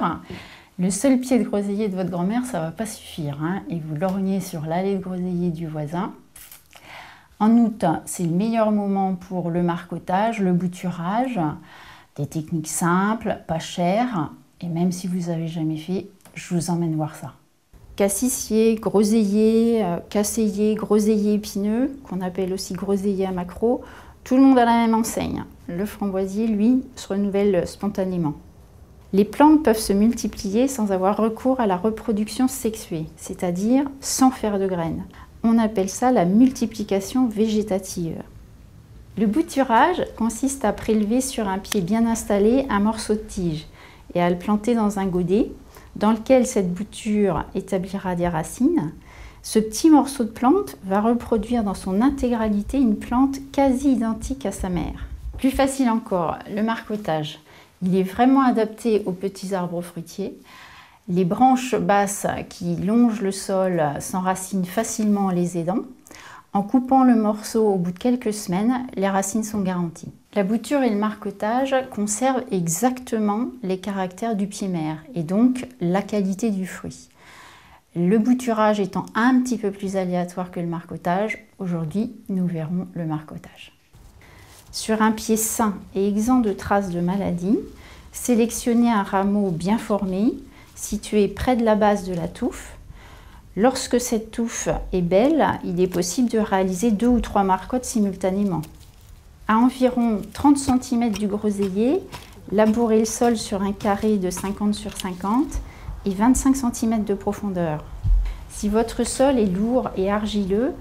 l'hiver, le seul pied de groseillier de votre grand-mère, ça ne va pas suffire, hein, et vous lorgnez sur l'allée de groseillier du voisin. En août, c'est le meilleur moment pour le marcottage, le bouturage, des techniques simples, pas chères, et même si vous n'avez jamais fait, je vous emmène voir ça. Cassissier, groseillier, casseillier, groseillier épineux, qu'on appelle aussi groseillier à maquereau, tout le monde a la même enseigne. Le framboisier, lui, se renouvelle spontanément. Les plantes peuvent se multiplier sans avoir recours à la reproduction sexuée, c'est-à-dire sans faire de graines. On appelle ça la multiplication végétative. Le bouturage consiste à prélever sur un pied bien installé un morceau de tige et à le planter dans un godet dans lequel cette bouture établira des racines. Ce petit morceau de plante va reproduire dans son intégralité une plante quasi identique à sa mère. Plus facile encore, le marcottage. Il est vraiment adapté aux petits arbres fruitiers. Les branches basses qui longent le sol s'enracinent facilement en les aidant. En coupant le morceau au bout de quelques semaines, les racines sont garanties. La bouture et le marcottage conservent exactement les caractères du pied mère et donc la qualité du fruit. Le bouturage étant un petit peu plus aléatoire que le marcottage, aujourd'hui nous verrons le marcottage. Sur un pied sain et exempt de traces de maladie, sélectionnez un rameau bien formé, situé près de la base de la touffe. Lorsque cette touffe est belle, il est possible de réaliser 2 ou 3 marcottes simultanément. À environ 30 cm du groseillier, labourez le sol sur un carré de 50 sur 50 et 25 cm de profondeur. Si votre sol est lourd et argileux,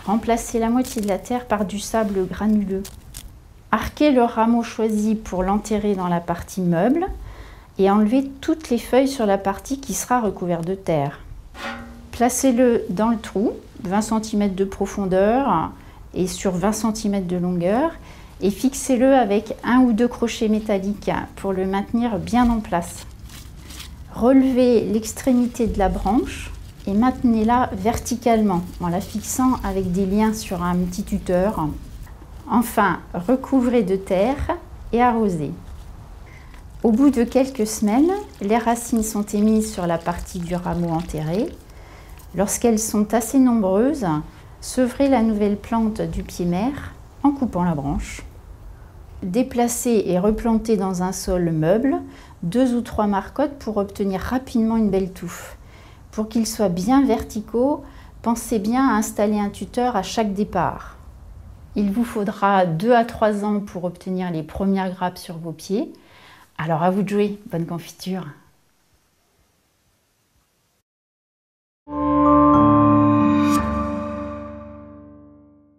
remplacez la moitié de la terre par du sable granuleux. Arquez le rameau choisi pour l'enterrer dans la partie meuble et enlevez toutes les feuilles sur la partie qui sera recouverte de terre. Placez-le dans le trou, 20 cm de profondeur et sur 20 cm de longueur, et fixez-le avec 1 ou 2 crochets métalliques pour le maintenir bien en place. Relevez l'extrémité de la branche et maintenez-la verticalement en la fixant avec des liens sur un petit tuteur. Enfin, recouvrez de terre et arrosez. Au bout de quelques semaines, les racines sont émises sur la partie du rameau enterré. Lorsqu'elles sont assez nombreuses, sevrez la nouvelle plante du pied mère en coupant la branche. Déplacez et replantez dans un sol meuble 2 ou 3 marcottes pour obtenir rapidement une belle touffe. Pour qu'ils soient bien verticaux, pensez bien à installer un tuteur à chaque départ. Il vous faudra 2 à 3 ans pour obtenir les premières grappes sur vos pieds. Alors à vous de jouer, bonne confiture!